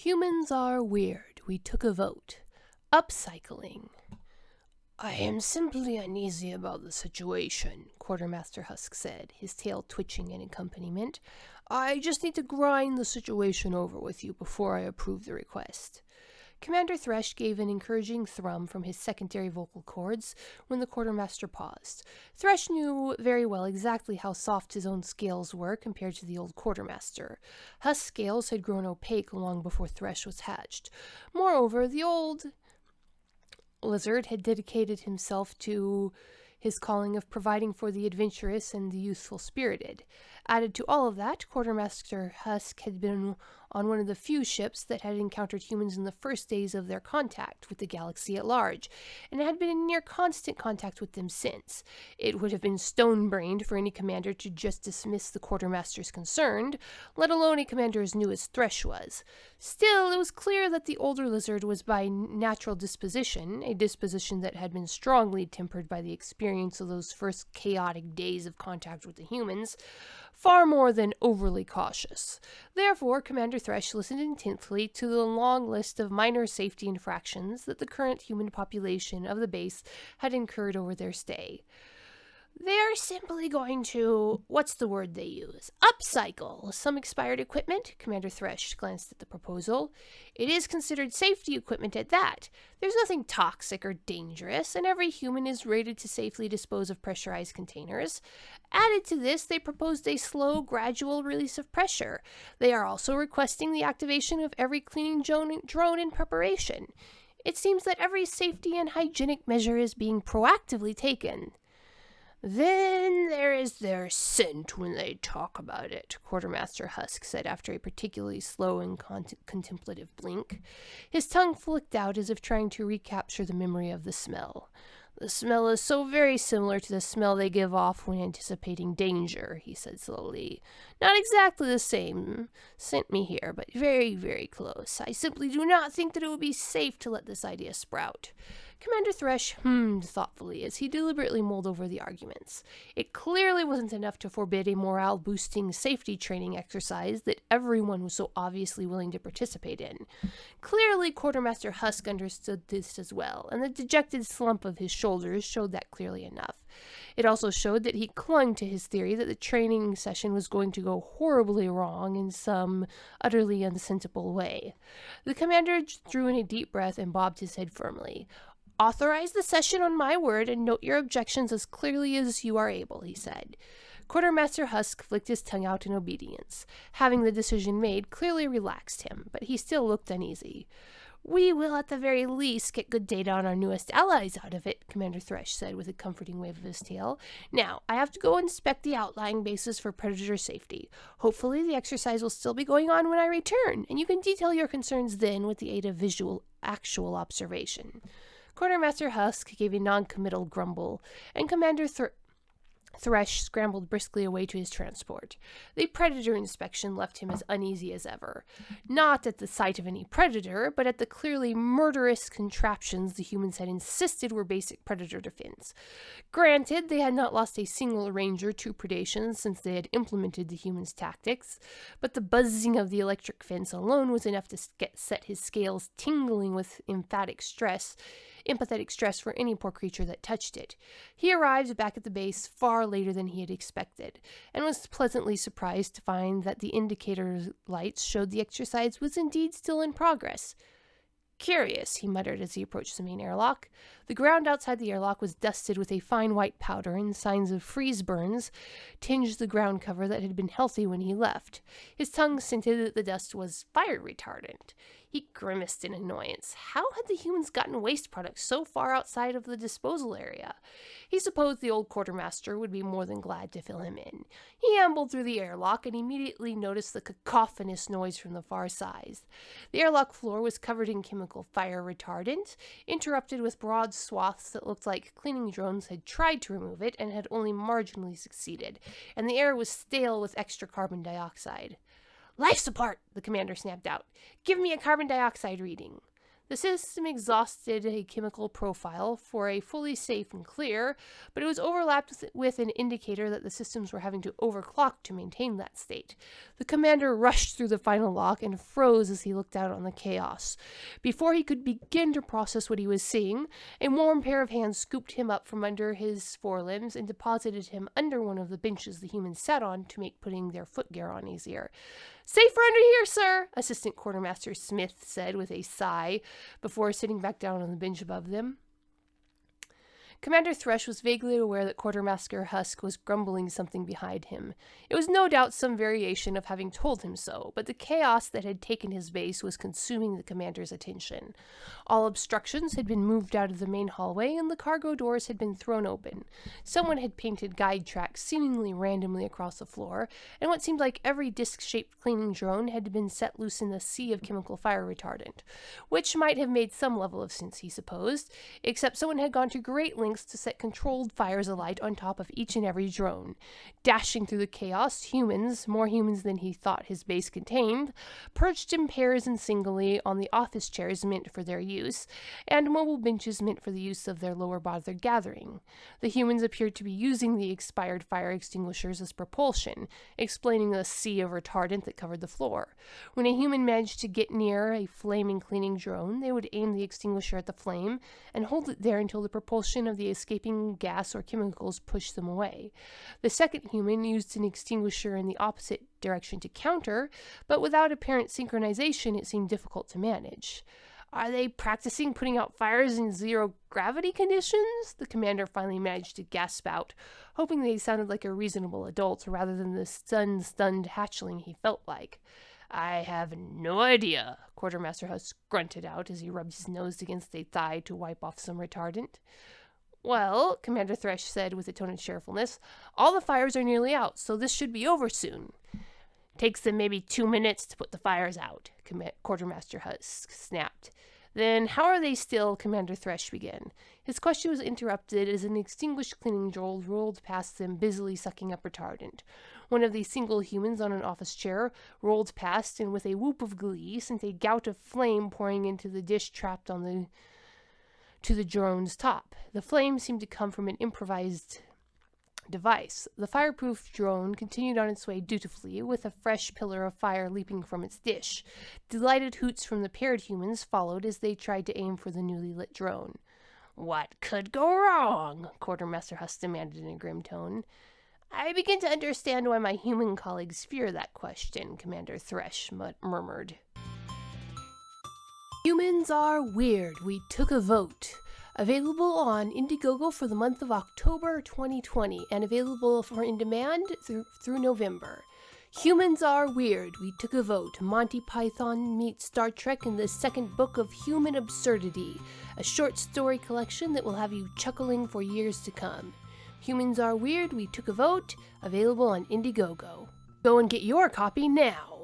Humans are weird. We took a vote. Upcycling. I am simply uneasy about the situation, Quartermaster Husk said, his tail twitching in accompaniment. I just need to grind the situation over with you before I approve the request. Commander Thresh gave an encouraging thrum from his secondary vocal cords when the quartermaster paused. Thresh knew very well exactly how soft his own scales were compared to the old quartermaster. Husk's scales had grown opaque long before Thresh was hatched. Moreover, the old lizard had dedicated himself to his calling of providing for the adventurous and the youthful-spirited. Added to all of that, Quartermaster Husk had been on one of the few ships that had encountered humans in the first days of their contact with the galaxy at large, and had been in near constant contact with them since. It would have been stone-brained for any commander to just dismiss the quartermasters concerned, let alone a commander as new as Thresh was. Still, it was clear that the older lizard was by natural disposition, a disposition that had been strongly tempered by the experience of those first chaotic days of contact with the humans, far more than overly cautious. Therefore, Commander Thresh listened intently to the long list of minor safety infractions that the current human population of the base had incurred over their stay. They're simply going to, what's the word they use? Upcycle some expired equipment. Commander Thresh glanced at the proposal. It is considered safety equipment at that. There's nothing toxic or dangerous, and every human is rated to safely dispose of pressurized containers. Added to this, they proposed a slow, gradual release of pressure. They are also requesting the activation of every cleaning drone in preparation. It seems that every safety and hygienic measure is being proactively taken. Then there is their scent when they talk about it, Quartermaster Husk said after a particularly slow and contemplative blink. His tongue flicked out as if trying to recapture the memory of the smell. The smell is so very similar to the smell they give off when anticipating danger, he said slowly. Not exactly the same sent me here, but very, very close. I simply do not think that it would be safe to let this idea sprout. Commander Thresh hummed thoughtfully as he deliberately mulled over the arguments. It clearly wasn't enough to forbid a morale-boosting safety training exercise that everyone was so obviously willing to participate in. Clearly, Quartermaster Husk understood this as well, and the dejected slump of his shoulders showed that clearly enough. It also showed that he clung to his theory that the training session was going to go horribly wrong in some utterly unsensible way. The commander drew in a deep breath and bobbed his head firmly. Authorize the session on my word and note your objections as clearly as you are able, he said. Quartermaster Husk flicked his tongue out in obedience. Having the decision made clearly relaxed him, but he still looked uneasy. We will at the very least get good data on our newest allies out of it, Commander Thresh said with a comforting wave of his tail. Now, I have to go inspect the outlying bases for predator safety. Hopefully the exercise will still be going on when I return, and you can detail your concerns then with the aid of actual observation. Quartermaster Husk gave a non-committal grumble, and Commander Thresh scrambled briskly away to his transport. The predator inspection left him as uneasy as ever. Not at the sight of any predator, but at the clearly murderous contraptions the humans had insisted were basic predator defense. Granted, they had not lost a single ranger to predation since they had implemented the humans' tactics, but the buzzing of the electric fence alone was enough to set his scales tingling with empathetic stress for any poor creature that touched it. He arrived back at the base far later than he had expected, and was pleasantly surprised to find that the indicator lights showed the exercise was indeed still in progress. Curious, he muttered as he approached the main airlock. The ground outside the airlock was dusted with a fine white powder, and signs of freeze burns tinged the ground cover that had been healthy when he left. His tongue scented that the dust was fire retardant. He grimaced in annoyance. How had the humans gotten waste products so far outside of the disposal area? He supposed the old quartermaster would be more than glad to fill him in. He ambled through the airlock and immediately noticed the cacophonous noise from the far side. The airlock floor was covered in chemical fire retardant, interrupted with broad swaths that looked like cleaning drones had tried to remove it and had only marginally succeeded, and the air was stale with extra carbon dioxide. Life support, the commander snapped out. Give me a carbon dioxide reading. The system exhausted a chemical profile for a fully safe and clear, but it was overlapped with an indicator that the systems were having to overclock to maintain that state. The commander rushed through the final lock and froze as he looked out on the chaos. Before he could begin to process what he was seeing, a warm pair of hands scooped him up from under his forelimbs and deposited him under one of the benches the humans sat on to make putting their footgear on easier. "Safer under here, sir," Assistant Quartermaster Smith said with a sigh before sitting back down on the bench above them. Commander Thresh was vaguely aware that Quartermaster Husk was grumbling something behind him. It was no doubt some variation of having told him so, but the chaos that had taken his base was consuming the commander's attention. All obstructions had been moved out of the main hallway, and the cargo doors had been thrown open. Someone had painted guide tracks seemingly randomly across the floor, and what seemed like every disc-shaped cleaning drone had been set loose in a sea of chemical fire retardant, which might have made some level of sense, he supposed, except someone had gone to great lengths to set controlled fires alight on top of each and every drone. Dashing through the chaos, humans, more humans than he thought his base contained, perched in pairs and singly on the office chairs meant for their use, and mobile benches meant for the use of their lower bother gathering. The humans appeared to be using the expired fire extinguishers as propulsion, explaining the sea of retardant that covered the floor. When a human managed to get near a flaming cleaning drone, they would aim the extinguisher at the flame and hold it there until the propulsion of the escaping gas or chemicals pushed them away. The second human used an extinguisher in the opposite direction to counter, but without apparent synchronization it seemed difficult to manage. "Are they practicing putting out fires in zero-gravity conditions?" the commander finally managed to gasp out, hoping they sounded like a reasonable adult rather than the stunned hatchling he felt like. "I have no idea," Quartermaster Husk grunted out as he rubbed his nose against a thigh to wipe off some retardant. "Well," Commander Thresh said with a tone of cheerfulness, "all the fires are nearly out, so this should be over soon." "Takes them maybe 2 minutes to put the fires out," Quartermaster Husk snapped. "Then how are they still?" Commander Thresh began. His question was interrupted as an extinguished cleaning droid rolled past them, busily sucking up retardant. One of the single humans on an office chair rolled past and with a whoop of glee sent a gout of flame pouring into the dish trapped on to the drone's top. The flame seemed to come from an improvised device. The fireproof drone continued on its way dutifully, with a fresh pillar of fire leaping from its dish. Delighted hoots from the paired humans followed as they tried to aim for the newly lit drone. "What could go wrong?" Quartermaster Husk demanded in a grim tone. "I begin to understand why my human colleagues fear that question," Commander Thresh murmured. Humans Are Weird. We Took a Vote. Available on Indiegogo for the month of October 2020 and available for in demand through November. Humans Are Weird. We Took a Vote. Monty Python meets Star Trek in the second book of Human Absurdity, a short story collection that will have you chuckling for years to come. Humans Are Weird. We Took a Vote. Available on Indiegogo. Go and get your copy now.